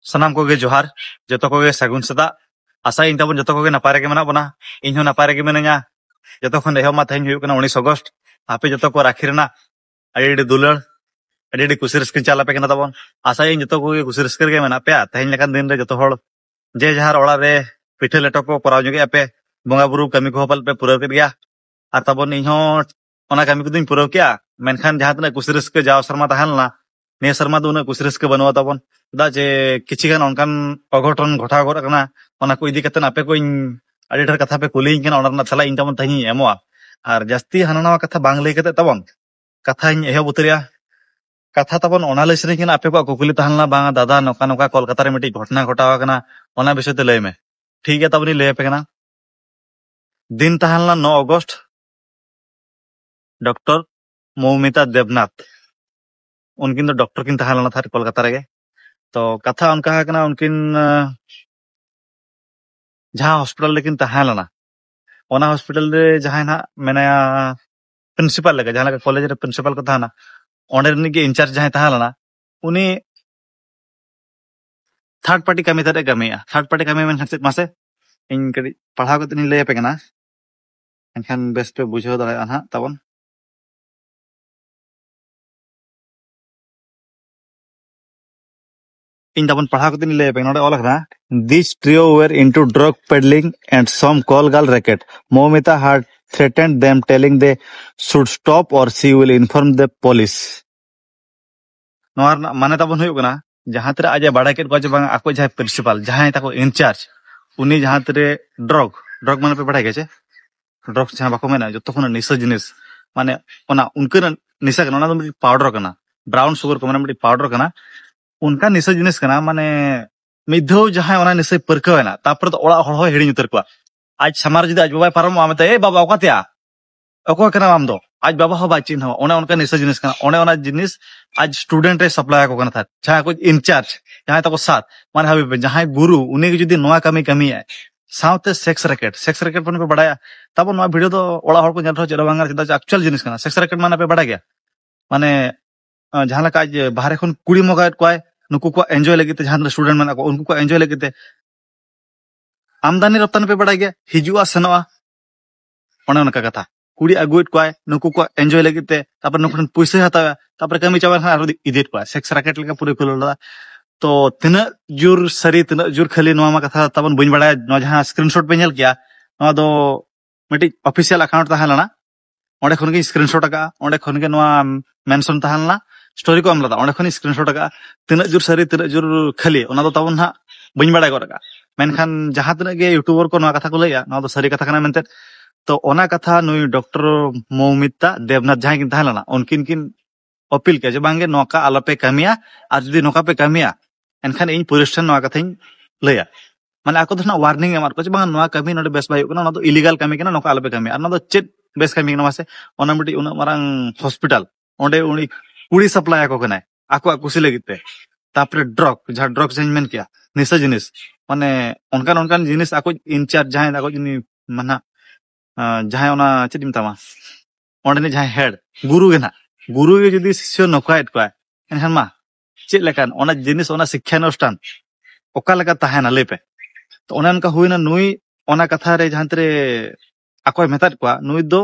Sanam koge johar, joto koge sagun seda. Asa in tabon joto koge napare ge mena bona. Inho napare ge menanya. Joto khon eho ma thain huyuk kana 19 August. Ape joto ko rakhirna. Adi dulur, adi kusir skin chala pe kana tabon. Asa in joto koge kusir skir ge mena pe thain lekan din re joto hol. Je jahar ola re pithe leto ko korao joge ape bonga buru kami ko hopal pe pura kir gya. Ar tabon inho ona kami ko din pura kya. Menkhan jahat na kusir skir jao sarma tahan la. Ne sarma do na kusir skir banwa tabon. दा जे किछि गान अनकान अघटन घटा गरा कना ओना को इदि कतन आपे को आडी ढेर कथा पे कुलिं कना ओना थला इन तमन तही एमोआ आर जास्ती हानानावा कथा बांग लई कते तबन कथा इन एहो बुतरिया कथा तबन ओना लई सरी कना आपे को कुकुली तहनला बांगा दादा नोका नोका कोलकाता रे मिटि घटना घटावा कना ओना विषय ते लई में ठीक है तबनी लई पे कना दिन तहनला 9 अगस्त डॉक्टर मौमिता देवनाथ उनकिन तो डॉक्टर किन तहनला था कोलकाता रे तो कथा उनका है ना उनकिन जहां हॉस्पिटल लेकिन तहां लना ओना हॉस्पिटल रे जहां ना मैंने प्रिंसिपल लगे जहां कॉलेज रे प्रिंसिपल को था ना ओंडे रनी के इंचार्ज जहां तहां लना उनी थर्ड पार्टी कमी तरे गमिया थर्ड पार्टी कमी में हंसे मासे इन कड़ी पढ़ा को तनी ले पे ना एनखान बेस्ट पे बुझो दले अनहा तबन इन तबन पढ़ा को तनी ले पे नोडे ओलख ना This trio were into drug peddling and some call girl racket. Momita had threatened them, telling they should stop or she will inform the police. नोर माने तबन हुयो कना जहां तरे आज बाडा केट को बांग आको जहां प्रिंसिपल जहां ताको इंचार्ज उनी जहां तरे ड्रग माने पे पढ़ाई गेछे ड्रग जहां बाको मेना जतो खन निशा जिनिस माने ओना उनकर निशा कना ओना पाउडर कना ब्राउन शुगर को माने पाउडर कना उनका निशा जिनिस कना माने मिधो जहां ओना निशा परकवेना तापर तो ओड़ा हळ हेडिन उतर को आज समार जदि आज बाबा पारम आमते ए बाबा ओकातिया ओको कना आम दो आज बाबा हो बाचिन हो ओना उनका निशा जिनिस कना ओना जिनिस आज स्टूडेंट रे सप्लाई को कना था जहां को इंचार्ज जहां तको साथ माने हबे जहां गुरु उनी के जदि नोआ कमी है साउते सेक्स रैकेट पन पे बडाया तब नोआ वीडियो तो ओड़ा हळ को नेल रहो चेदा बांगा चेदा एक्चुअल जिनिस कना सेक्स रैकेट माने पे बडा गया माने जहां लका आज बाहर खन कुड़ी मगायत कोय नुकु को एंजॉय लगित जहां स्टूडेंट माने को उनको को एंजॉय लगित आमदानी रप्तानी पे बडा गया हिजुआ सनवा ओने उनका कथा कुड़ी अगुइट कोय नुकु को एंजॉय लगित तापर नुकन पैसा हतावा तापर कमी चावा खान इदित कोय सेक्स रैकेट लका पूरे खुलला तो तिना जुर सरी तिना जुर खाली नोमा कथा तबन बइन बडा न जहां स्क्रीनशॉट पे नेल किया न दो मिटि ऑफिशियल अकाउंट ताहलना ओंडे खन के स्क्रीनशॉट का ओंडे खन के नोआ मेंशन ताहलना स्टोरी को अमला ओंडे खन स्क्रीनशॉट का तिना जुर सरी तिना जुर खाली ओना दो तबन हा बइन बडा गरका मेनखान जहां तिना के यूट्यूबर को नोआ कथा को लैया न दो सरी कथा कना मेनते तो ओना कथा नुई डॉक्टर मौमिता देवनाथ जहां किन ताहलना उनकिन किन अपील के जे बांगे नोका आलोपे कमिया आ जदि नोका पे कमिया एनखान इन पुलिस ठन नोआ कथाइन लैया माने आको तो ना वार्निंग एमार को जे बांग नोआ कमी नोडे बेस बाय कना ना तो इलीगल कमी कना नोका आलोपे कमी आर ना तो चेत बेस कमी कना मासे ओना मिटि उना मारांग हॉस्पिटल ओंडे उनी कुड़ी सप्लाई को कना आको कुसी लगित पे तापरे ड्रग जेन मेन किया निशा जिनिस माने उनकान जिनिस आको इंचार्ज जहां आको जिनि माना जहां ओना चेदिम तामा ओंडे जहां हेड गुरु के जदि शिष्य नोकायत को एनखान मा चेत लेकान ओना जिनिस ओना शिक्षा अनुष्ठान ओका लगा ताहेना लेपे तो ओना उनका हुइना नुई ओना कथा रे जहां तरे आको मेतात को नुई दो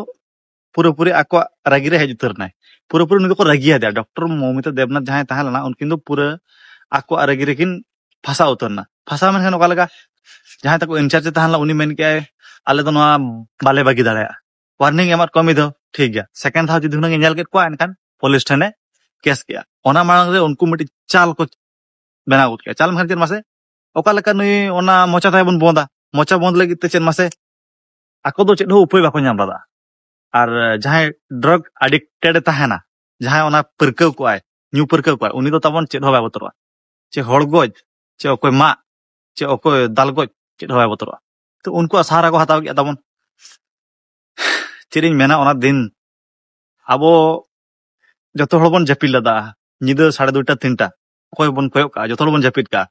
पूरे आको रागी रे हेज उतरनाय पूरे नुई को रागिया दे डॉक्टर मौमिता देवनाथ जहां ताहलना उनकिन दो पूरे आको रागी रे किन फसा उतरना फसा मेन ओका लगा जहां तक इंचार्ज ताहलना उनी मेन के आले तो नोआ बाले बागी दाड़या वार्निंग एमार कमी दो ठीक गया सेकंड हाउ जदि हुना नेल के को एनखान पुलिस थाने केस किया ओना मांग रे उनको मिटि चाल को बना उठ के चाल माने मासे ओका लका नुई ओना मोचा थाय बन बोंदा मोचा बोंद लगी ते चेन मासे आको दो चेद हो उपाय बाको नाम दादा आर जहां ड्रग एडिक्टेड ताहेना जहां ओना परकव को आय न्यू परकव को उनी दो तबन चेद हो बाय बतरवा चे हड़गोज चे ओकोय मा चे ओकोय दालगोज चेद हो बाय बतरवा तो उनको सहारा को हताव गया तबन चेरिन मेना ओना दिन आबो जतो हड़ बन जपिल लदा निदा 2:30 3टा कोय बन कोय का जतो हड़ बन जपित का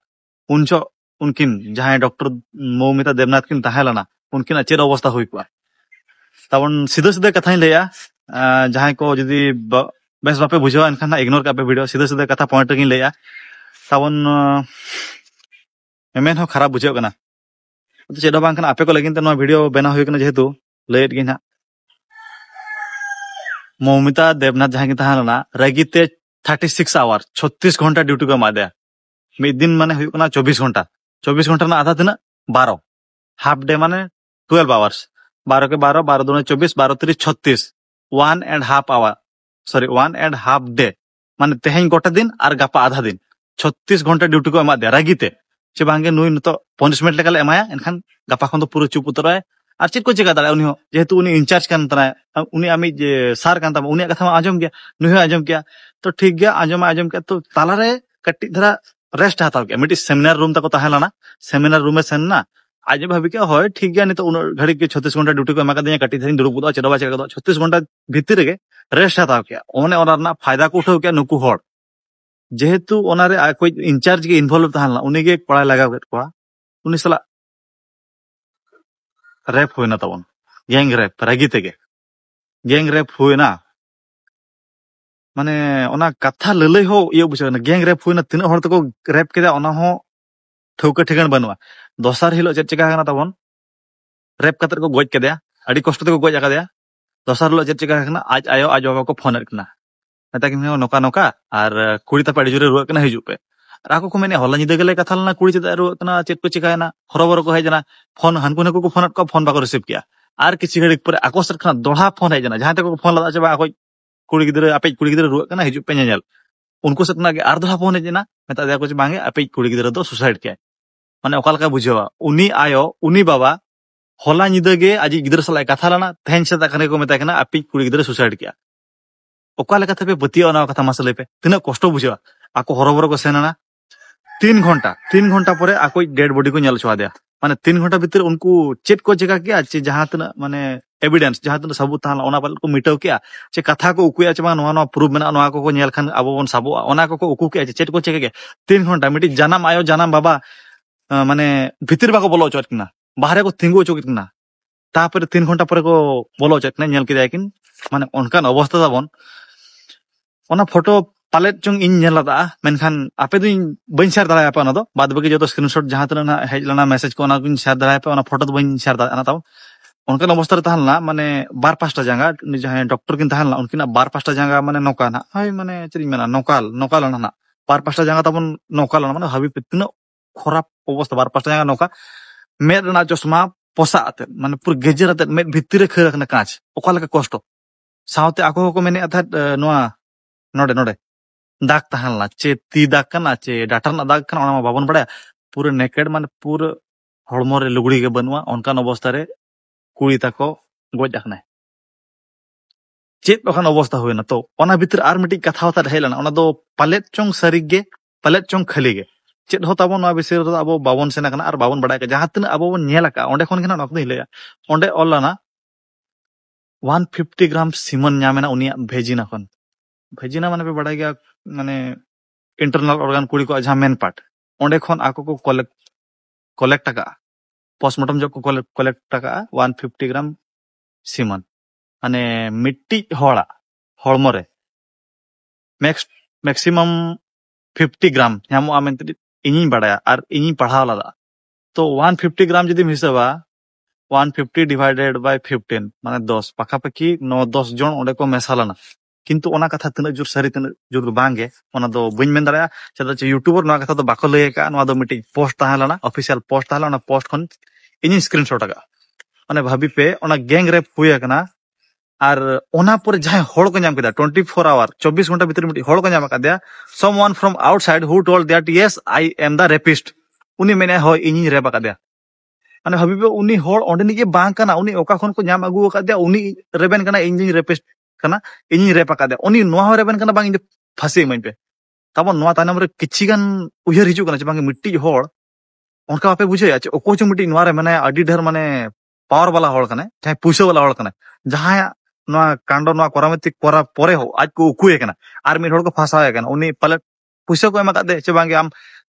उनचो उनकिन जहां डॉक्टर मौमिता देवनाथ किन ताहेलना उनकिन चेद अवस्था हुई को तबन सीधा कथा लैया जहां को जदि बेस बापे बुझावा एनखान इग्नोर का पे वीडियो सीधा कथा पॉइंट किन लैया तबन मेमेन हो खराब बुझे कना तो चेदो बांग कना आपे को लगिन ते नो वीडियो बना हुई कना जेहेतु लेट गिन हा मौमिता देवनाथ जहां की तहां लना रगिते 36 आवर 36 घंटा ड्यूटी को एमा दे मिद दिन माने हुई कना 24 घंटा ना आधा दिन 12 हाफ डे माने 12 आवर्स 12 के 12 12 दूने 24 12 3 36 1.5 आवर सॉरी 1.5 डे माने तेहें गोटा दिन और गापा आधा दिन 36 घंटा ड्यूटी को एमा दे रगिते चे बांगे नुई नतो पनिशमेंट लेका ले एमाया एनखान गापा खन तो पूरा चुप उतराय और चेक को चिका दाड़ा उनी हो जेहेतु उनी इंचार्ज कान तनाय उनी आमी जे सार कान तमा उनी कथा मा आजम गया नुई हो आजम किया तो ठीक गया आजम किया तो तालारे कट्टी धरा रेस्ट हाताव गया मिटी सेमिनार रूम तक ताहेलाना सेमिनार रूम में सेनना आज भाभी क्या होय ठीक गया नहीं तो उन घड़ी के 36 घंटा ड्यूटी को एमा कदिया कट्टी धरिन दुड़ुब गुदा चेदवा चेका 36 घंटा भीतर गे रेस्ट हाताव गया ओने ओना फायदा को उठाव गया नुकु होड़ जेहेतु ओनारे कोई इंचार्ज के इन्वॉल्व ताहला उनी गे पढ़ाई लगा केट कोआ उनी सला रेप हुई ना तबन गैंग रेप रागी तेगे गैंग रेप हुई ना माने ओना कथा ललई हो ये बुझे ना गैंग रेप हुई ना तीन हर तको रेप केदा ओना हो ठौका ठिकान बनवा दोसार हिलो चेक चिका ना तबन रेप कतर को गोज केदा अड़ी कष्ट तको गोज आकादया दोसार हिलो चेक चिका ना आज आयो आज बाबा को फोन करना मता कि नोका नोका और कुड़ी ता पड़ी जुरे रुआ कना हिजु पे राको को मेने होला निदे गेले कथा लना कुड़ी चेदा रुआ कना चेक को चिकायना हरोबर को हेजना फोन हनको नको को फोन को फोन बाको रिसीव किया आर किसी घड़ी पर आकोसर खाना दोढ़ा फोन हेजना जहां तक को फोन लदा चबा आको कुड़ी गिदरे आपे कुड़ी गिदरे रुआ कना हिजु पे नेल उनको सतना के आर दोढ़ा फोन हेजना मता दया को बांगे आपे कुड़ी गिदरे दो सुसाइड किया माने ओकाल का बुझेवा उनी आयो उनी बाबा होला निदे गे आजी गिदरे सलाय कथा लना तेहन से तकने को मेता कना आपे कुड़ी गिदरे सुसाइड किया ओकाल कथा पे बतिया ना कथा मसले पे तिना कष्ट बुझेवा आको हरोबर को सेना 3 घंटा परे आको डेड बॉडी को नेल छवा दिया माने 3 घंटा भीतर उनको चेक को जगह किया चे जहां तना माने एविडेंस जहां तना सबूत ताला ओना पाल को मिटाव किया चे कथा को उकुया चे नो प्रूफ मेना नो को नेल खान अबो बन साबो ओना को उकु किया चेक को चेक के 3 घंटा मिटी जानम आयो जानम बाबा माने भीतर बाको बोलो चटना बाहरे को थिंगो चोकितना तापर 3 घंटा परे को बोलो चटना नेल किदा किन माने उनकान अवस्था दाबन ओना फोटो पालेट चंग इन नेलदा मेनखान आपे दुई बइन शेयर दाया पे ओना दो बाद बाकी जो स्क्रीनशॉट जहां तना हेज लना मैसेज को ओना बिन शेयर दाया पे ओना फोटो दो बइन शेयर दाना ताव उनका अवस्था रे ताहलना माने 12-5टा जांगा जहां डॉक्टर किन ताहलना उनकिना 12-5टा जांगा माने नोका ना हाय माने चरी मेना नोकाल ना 12-5टा जांगा तबन नोकाल ना माने हाबी पे तिना खराब अवस्था 12-5टा जांगा नोका मेद ना चश्मा पोसा आते माने पूरा गेजर आते मेद भितरे खर रखना कांच ओकाल का कष्ट सावते आको को मेने अथा नोआ नोडे नोडे दाग ताहलना चे ती दाग कना चे डाटर ना दाग कना ओना बाबन बड़ा पूरा नेकेड माने पूरा हड़मो रे लुगड़ी के बनवा उनकान अवस्था रे कुड़ी ताको गोज आखना चेत ओखान अवस्था होयना तो ओना भीतर आर मिटी कथा होता रहेलना ओना दो पालेट चोंग सरीगे पालेट चोंग खाली गे चेत हो ताबो नवा विषय रे अबो बाबन सेना कना आर बाबन बड़ा के जहां तिना अबो बन नेला का ओंडे खन केना नकदि हिलया ओंडे ओलाना 150 ग्राम सीमन न्यामेना उनिया भेजिना खन भेजिना माने पे बड़ा गया माने इंटरनल ऑर्गन कुड़ी को जहां मेन पार्ट ओंडे खन आको को कलेक्ट टका पोस्टमार्टम जो को कलेक्ट टका 150 ग्राम सीमन माने मिट्टी होड़ा हड़मो रे मैक्सिमम 50 ग्राम ᱧᱟᱢᱚᱜ ᱟᱢᱮᱱᱛᱮ ᱤᱧᱤᱧ ᱵᱟᱲᱟᱭᱟ ᱟᱨ ᱤᱧᱤᱧ ᱯᱟᱲᱦᱟᱣ ᱞᱟᱫᱟ तो 150 ग्राम जदि हिसाबा 150 डिवाइडेड बाय 15 माने 10 पाखापाखि 9-10 जन ओंडे को मेसालाना किंतु ओना कथा तना जुर सरी तना जुर बांगे ओना दो बइन मेन दाड़ा चदा चे यूट्यूबर नवा कथा दो बाको लय का नवा दो मिटी पोस्ट ताहलाना ऑफिशियल पोस्ट ताहला ओना पोस्ट खन इनी स्क्रीनशॉट आगा माने भाबी पे ओना गैंग रेप हुई कना और ओना पर जहां होड़ को नाम केदा 24 आवर 24 घंटा भीतर मिटी होड़ को नाम कादया someone from outside who told that yes I am the rapist उनी मेने हो इनी रेप कादया माने भाबी पे उनी होड़ ओंडे निके बांग कना उनी ओका खन को नाम अगु कादया उनी रेबेन कना इनी रेपिस्ट कना इनी रेप कादया उनी नोआ हो रेबेन कना बांग इन फांसी मन पे तब नोआ तानम रे किछि गान उयहर हिजु कना बांग मिट्टी होड़ उनका आपे बुझे आछे ओको च मिट्टी नोआ रे माने अडी ढेर माने पावर वाला होड़ कना चाहे पुइसा वाला होड़ कना जहां नोआ कांडो नोआ कोरामेति कोरा परे हो आज को उकुए कना आर मिड होड़ को फांसाए कना उनी पले पुइसा को एमा कादे चे बांगे आम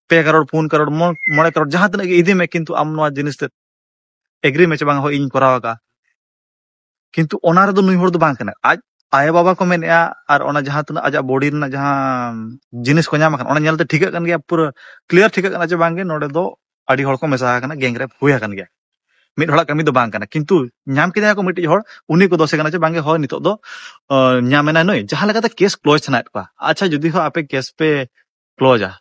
2 करोड़ 4 करोड़ 9 करोड़ जहां तने इदी में किंतु आम नोआ जिनिस ते एग्री में चे बांग हो इन कोरावा का किंतु ओना रे दो नुई होड़ दो बांग कना आज आया बाबा को मेनेया और ओना जहां तना आजा बॉडी ना जहां जिनिस को नाम ओना नेलते ठीक कन गया पूरा क्लियर ठीक कना चे बांगे नोडे दो ᱟᱹᱰᱤ ᱦᱚᱲ ᱠᱚ ᱢᱮᱥᱟ ᱟᱠᱟᱱᱟ ᱜᱮᱝ ᱨᱮ ᱦᱩᱭ ᱟᱠᱟᱱ ᱜᱮᱭᱟ ᱢᱤᱫ ᱦᱚᱲᱟᱜ ᱠᱟᱹᱢᱤ ᱫᱚ ᱵᱟᱝ ᱠᱟᱱᱟ ᱠᱤᱱᱛᱩ ᱧᱟᱢ ᱠᱮᱫᱮᱭᱟ ᱠᱚ ᱢᱤᱫᱴᱤᱡ ᱦᱚᱲ ᱩᱱᱤ ᱠᱚ ᱫᱚᱥᱮ ᱠᱟᱱᱟ ᱡᱮ ᱵᱟᱝᱜᱮ ᱦᱳᱭ ᱱᱤᱛᱚᱜ ᱫᱚ ᱧᱟᱢᱮᱱᱟ ᱱᱩᱭ ᱡᱟᱦᱟᱸ ᱞᱮᱠᱟᱛᱮ ᱠᱮᱥ ᱠᱞᱳᱡ ᱥᱟᱱᱟᱭᱮᱫ ᱠᱚᱣᱟ ᱟᱪᱪᱷᱟ ᱡᱩᱫᱤ ᱦᱚᱸ ᱟᱯᱮ ᱠᱮᱥ ᱯᱮ ᱠᱞᱳᱡᱟ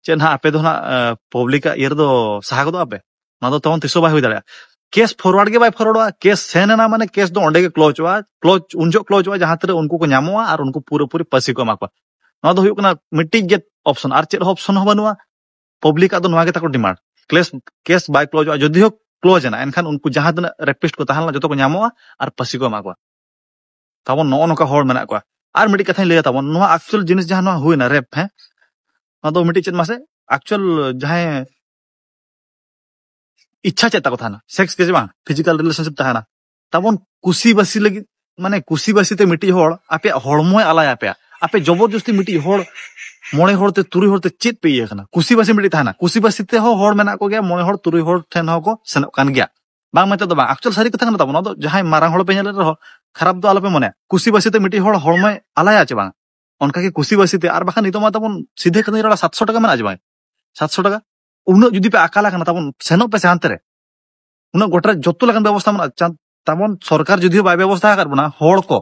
ᱪᱮᱫ ᱱᱟᱦᱟᱜ ᱟᱯᱮ ᱫᱚ ᱱᱟᱦᱟᱜ ᱯᱟᱵᱽᱞᱤᱠᱟᱜ ᱤᱭᱟᱹ ᱨᱮᱫᱚ ᱥᱟᱦᱟ ᱜᱚᱫᱚᱜ ᱟᱯᱮ ᱚᱱᱟ ᱫᱚ ᱛᱚᱠᱷᱚᱱ ᱛᱤᱥ ᱦᱚᱸ ᱵᱟᱭ ᱦᱩᱭ ᱫᱟᱲᱮᱭᱟᱜᱼᱟ केस फॉरवर्ड के बाय फॉरवर्डवा केस सेन ना माने केस दो ओंडे के क्लोज उनजो क्लोजवा जहां तरे उनको को ᱧᱟᱢᱚᱜᱼᱟ ᱟᱨ उनको पूरे पूरी पसी को एमा ᱠᱚᱣᱟ ᱱᱚᱣᱟ ᱫᱚ ᱦᱩᱭᱩᱜ ᱠᱟᱱᱟ ᱢᱤᱫᱴᱤᱡ ᱜᱮ ᱚᱯᱥᱚᱱ ᱟᱨ ᱪᱮᱫ ᱚᱯᱥᱚᱱ ᱦᱚᱸ ᱵᱟᱹᱱᱩᱜᱼᱟ ᱯᱟᱵᱽᱞᱤᱠ ᱟᱜ ᱫᱚ ᱱᱚᱣᱟ ᱜᱮ ᱛᱟᱠᱚ ᱰᱤᱢᱟন্ড केस बाय क्लोजवा ᱡᱩᱫᱤ ᱦᱚᱸ क्लोज ᱮᱱᱟ ᱮᱱᱠᱷᱟन उनको जहां ᱛᱤᱱᱟᱹᱜ ᱨᱮᱯᱤᱥᱴ ᱠᱚ ᱛᱟᱦᱮᱸ ᱞᱮᱱᱟ ᱡᱚᱛᱚ ᱠᱚ ᱧᱟᱢᱚᱜᱼᱟ ᱟᱨ ᱯᱟᱥᱤ ᱠᱚ ᱮᱢᱟ ᱠᱚᱣᱟ ᱛᱟᱵᱚᱱ ᱱᱚᱜᱼᱚ ᱱᱚᱝᱠᱟ ᱦᱚᱲ ᱢᱮᱱᱟᱜ ᱠᱚᱣᱟ ᱟᱨ ᱢᱤᱫᱴᱤᱡ ᱠᱟᱛᱷᱟᱧ ᱞᱟᱹᱭᱟ ᱛᱟᱵᱚᱱ ᱱᱚᱣᱟ ᱮᱠᱪᱩअल जिनिस जहां ᱱᱚᱣᱟ ᱦᱩᱭᱱᱟ ᱨᱮᱯ ᱦᱮᱸ ᱱᱚᱣᱟ ᱫᱚ ᱢᱤᱫᱴᱤᱡ ᱪᱮᱫ ᱢᱟᱥᱮ एक्चुअल जहां इच्छा चेक ताको थाना सेक्स के बा फिजिकल रिलेशनशिप ताना तबन कुसी बसी लगी माने कुसी बसी ते मिट्टी होड़ आपे हड़मोय आलाय आपे आपे जबरदस्ती मिट्टी होड़ मोणे होड़ते तुरी होड़ते चेत पे ये कना कुसी बसी मिट्टी थाना कुसी बसी ते हो होड़ मेना को गया मोणे होड़ तुरी होड़ ठेन हो को सेनक कान गया बांग मते तो बांग एक्चुअल सारी कथा कना तबन दो जहां मारांग होड़ पे नेले रहो खराब दो आलोपे मने कुसी बसी ते मिट्टी होड़ हड़मोय आलाय आचे बांग उनका के कुसी बसी ते आर बाखा नितो मा तबन सीधे कने रड़ा 700 টাকা मेना आजे बांग 700 টাকা उन जुदी पे आकाला कना तबन सेनक पे शांत रे उन गोटा जो लगन व्यवस्था मन तमन सरकार जुदी बाय व्यवस्था कर बना होड़ को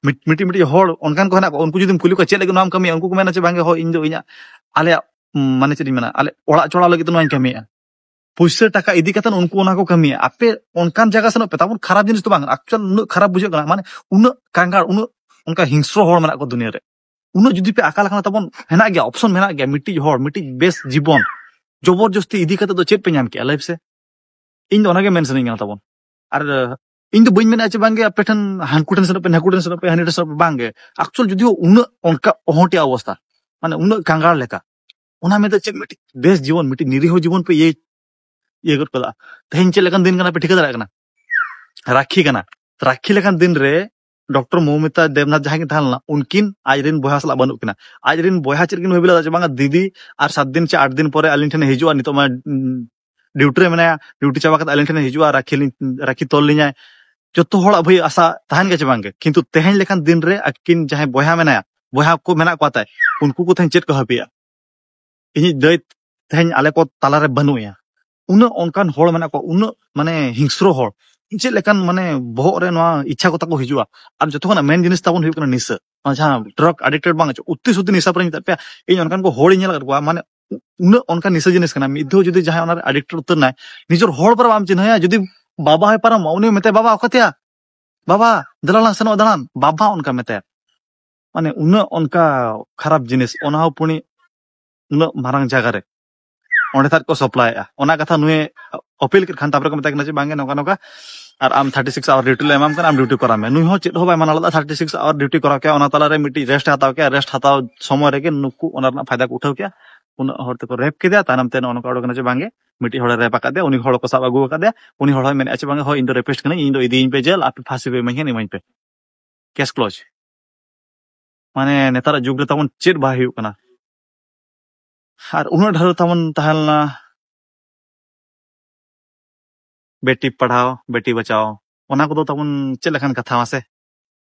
मिटी मिटी होड़ उनकान को हना उनको जुदी कुली को चेक लगे नाम कमी उनको को मेना चे बांगे हो इन दो इना आले माने चेदी मेना आले ओड़ा चोड़ा लगे तो नोन कमी पुइसे टाका इदी कतन उनको उना को कमी आपे उनकान जगह सनो पे तमन खराब जिनिस तो बांग एक्चुअल उन खराब बुझे कना माने उन कांगार उन उनका हिंस्रो होड़ मेना को दुनिया रे उन जुदी पे आकाल कना तमन हेना गया ऑप्शन मेना गया मिटी होड़ मिटी बेस जीवन जबरदस्ती इदी कते तो चेक पे नाम के लाइफ से इन दो ओनागे मेंशन इंगा तबन आर इन दो बइन मेना चे बांगे अपेठन हानकुटन सनो पे नाकुटन सनो पे हानिटन सनो पे बांगे एक्चुअल जुदी उन उनका ओहटी अवस्था माने उन कांगार लेका उना में तो चेक मिटी बेस जीवन मिटी निरीह जीवन पे ये कर कला तेहन चे लेकन दिन कना पे ठिका दरा कना राखी लेकन दिन रे डॉक्टर मौमिता देवनाथ जहां की थालना उनकिन आजरिन बोया सला बनु किना आजरिन बोया चेकिन होबिला जे बांगा दीदी और 7 दिन से 8 दिन परे अलिन ठने हिजुआ नितो मा ड्यूटी रे मेना ड्यूटी चाबा कत अलिन ठने हिजुआ राखी तोल लिया जो हड़ा भाई आशा तहन गे बांगे किंतु तेहन लेखान दिन रे अकिन जहां बोया मेना बोया को मेना को ताय उनको को तेहन चेत को हपिया इनी दय तेहन आले को ताला रे बनुया उन उनकान होड़ मेना को उन माने हिंस्रो होड़ चे लेकान माने बहर रे नवा इच्छा को ताको हिजुआ और जतो खना मेन जिनिस ताबन हुई कना निसा जहां ड्रग एडिक्टेड बांग उत्ती सुती निसा पर पे इन उनकान को होड़ नेल करवा माने उन उनका निसा जिनिस कना मिदो जुदी जहां ओना एडिक्टेड उतर नाय निजर होड़ पर आम चिन्हया जुदी बाबा है परम उनी मेते बाबा ओकतिया बाबा दलाला सनो दलान बाबा उनका मेते माने उन उनका खराब जिनिस ओना पुनी उन मारंग जगह रे ओंडे तार को सप्लाई ओना कथा नुए अपील कर खान तापर को मता जे बांगे नोका नोका और आम 36 आवर ड्यूटी ले एमाम कन आम ड्यूटी कराम नुई हो चेत हो बाय मानाला 36 आवर ड्यूटी करा के ओना ताला रे मिटी रेस्ट हताव के रेस्ट हताव समय रे के नुकु ओना रना फायदा को उठाव के उन हर ते को रेप के दिया तानम ते ओना को जे बांगे मिटी हड़ रेप का दे उनी हड़ को साब अगु का दे उनी हड़ मेने अच्छे बांगे हो इन दो रेपिस्ट कने इन दो इदी इन पे जेल आप फांसी पे मही नहीं पे केस क्लोज माने नेतार जुग रे तमन चेत बा हुई कना और उन ढार तमन तहलना बेटी पढ़ाओ बेटी बचाओ ओना को तमन चेत लेखान कथा मासे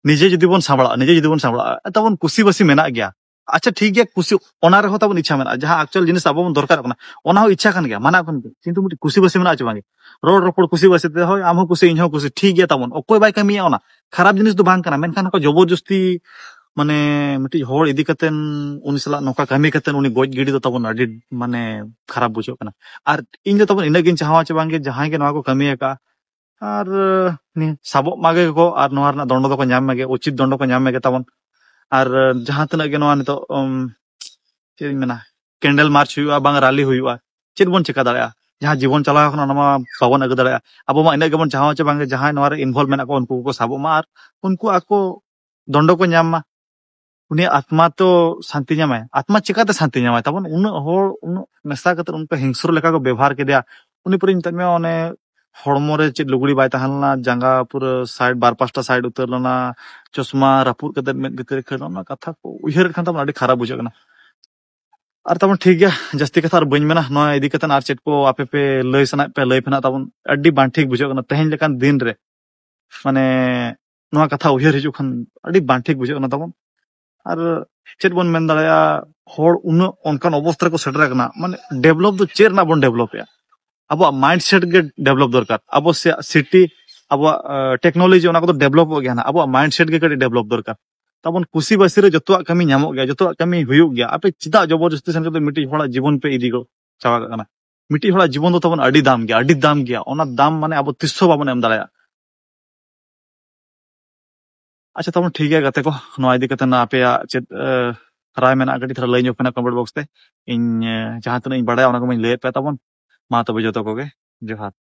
निजे जुदी बोन सांभळा तबन कुसी बसी मेना गया अच्छा ठीक है कुसी ओना रे हो तबन इच्छा मेना जहां एक्चुअल जिनिस अब बन दरकार कना ओना हो इच्छा कान गया माना कन किंतु मिटी कुसी बसी मेना बांगे रोड रोपड़ कुसी बसी ते होय आम हो कुसी इन हो कुसी ठीक है तबन ओकोय बाय कमिया ओना खराब जिनिस दो बांग कना मेनखान को जबरदस्ती माने मिटी होड़ इदी कतेन उन सला नोका कमी कतेन उनी गोज गिडी दो तबन अडी माने खराब बुझो कना और इन जो तबन इनगिन चाहवा चे बांगे जहां के नवा को कमी का और साबो मागे को और नवा रना दंड दो को ᱧᱟᱢ मेगे उचित दंड को ᱧᱟᱢ मेगे तबन और जहां तना के नवा नितो चेद मेना कैंडल मार्च हुआ बांग रैली हुआ चेद बोन चिका दाड़ा जहां जीवन चलाव खना नमा बाबन अगु दाड़ा अब मा इना गेबन चाहवा चे बांगे जहां नवा रे इन्वॉल्व मेना को उनको को साबो मा और उनको आको दंड को ᱧाम मा उनी आत्मा तो शांति ᱧामाय आत्मा चिकाते शांति ᱧामाय तबन उन होड़ उन नशा कते उनका हिंस्र लेका को व्यवहार के दिया उनी पर इंत में ओने हड़मो रे चेद लुगड़ी बाय तहलना जंगा पूरा साइड बार पास्टा साइड उतर लना चश्मा रापुर कते में भितर खेलना कथा को उहर खान तब अडी खराब बुझे कना और तब ठीक गया जस्ती कथा और बइन मेना नोय इदी कतन आर चेद को आपे पे लय सना पे लय फेना तबन अडी बां ठीक बुझे कना तेहन लेकान दिन रे माने नोआ कथा उहर हिजु खान अडी बां ठीक बुझे कना तबन और चेद बन मेन दाड़या होड़ उन उनकान अवस्था को सेटर कना माने डेवलप दो चेर ना बन डेवलप या ᱟᱵᱚᱣᱟᱜ ᱢᱟइंड सेट ᱜᱮ ᱰᱮᱵᱷᱞᱚᱯ ᱫᱚᱨᱠᱟর ᱟᱵᱚ সিটি ᱟᱵᱚᱣᱟᱜ ᱴᱮᱠᱱᱳᱞᱚᱡᱤ ᱚᱱᱟ ᱠᱚᱫᱚ ᱰᱮᱵᱷᱞᱚᱯᱚᱜ ᱜᱮᱭᱟ ना ᱟᱵᱚᱣᱟᱜ ᱢᱟइंड सेट ᱜᱮ ᱠᱟᱹᱴᱤᱡ ᱰᱮᱵᱷᱞᱚᱯ ᱫᱚᱨᱠᱟর ᱛᱟᱵᱚᱱ ᱠᱩᱥᱤ ᱵᱟᱥᱤ ᱨᱮ ᱡᱚᱛᱚᱣᱟᱜ ᱠᱟᱹᱢᱤ ᱧᱟᱢᱚᱜ ᱜᱮᱭᱟ ᱡᱚᱛᱚᱣᱟᱜ ᱠᱟᱹᱢᱤ ᱦᱩᱭᱩᱜ ᱜᱮᱭᱟ ᱟᱯᱮ ᱪᱮᱫᱟᱜ ᱡᱚᱵᱚᱨᱡᱚᱥᱛᱤ ᱥᱮᱱ ᱠᱟᱛᱮ ᱢᱤᱫᱴᱤᱡ ᱦᱚᱲᱟᱜ ᱡᱤᱵᱚᱱ ᱯᱮ ᱤᱫᱤ ᱪᱟᱵᱟ ᱠᱟᱜ ᱠᱟᱱᱟ ᱢᱤᱫᱴᱤᱡ ᱦᱚᱲᱟᱜ ᱡᱤᱵᱚᱱ ᱫᱚ ᱛᱟᱵᱚᱱ ᱟᱹᱰᱤ ᱫᱟᱢ ᱜᱮᱭᱟ ᱚᱱᱟ ᱫᱟम ᱢᱟᱱᱮ ᱟᱵᱚ ᱛᱤᱥ ᱦᱚᱸ ᱵᱟᱵᱚᱱ ᱮᱢ ᱫᱟᱲᱮᱭᱟᱜᱼᱟ ᱟᱪᱪᱷᱟ ᱛᱟᱵᱚᱱ ᱴᱷᱤक ᱜᱮᱭᱟ ᱜᱟᱛᱮ ᱠᱚ ᱱᱚᱣᱟ ᱤᱫᱤ ᱠᱟᱛᱮ ᱟᱯᱮᱭᱟᱜ ᱪᱮᱫ ᱨᱟᱭ ᱢᱮᱱᱟᱜᱼᱟ ᱠᱟᱹᱴᱤᱡ ᱛᱷᱚᱲᱟ ᱞᱟᱹᱭ ᱧᱚᱜ ᱯᱮ ᱠᱚᱢᱮᱱᱴ ᱵᱚᱠᱥ ᱛᱮ ᱤᱧ ᱡᱟᱦᱟᱸ ᱛᱤᱱᱟᱹᱜ ᱤᱧ ᱵᱟᱲᱟᱭᱟ ᱚᱱᱟ ᱠᱚᱧ ᱞᱟᱹᱭᱟᱫ ᱯᱮ ᱛᱟᱵᱚᱱ ᱢᱟ ᱛᱚᱵᱮ ᱡᱚᱛᱚ ᱠᱚᱜᱮ ᱡᱚᱦᱟᱨ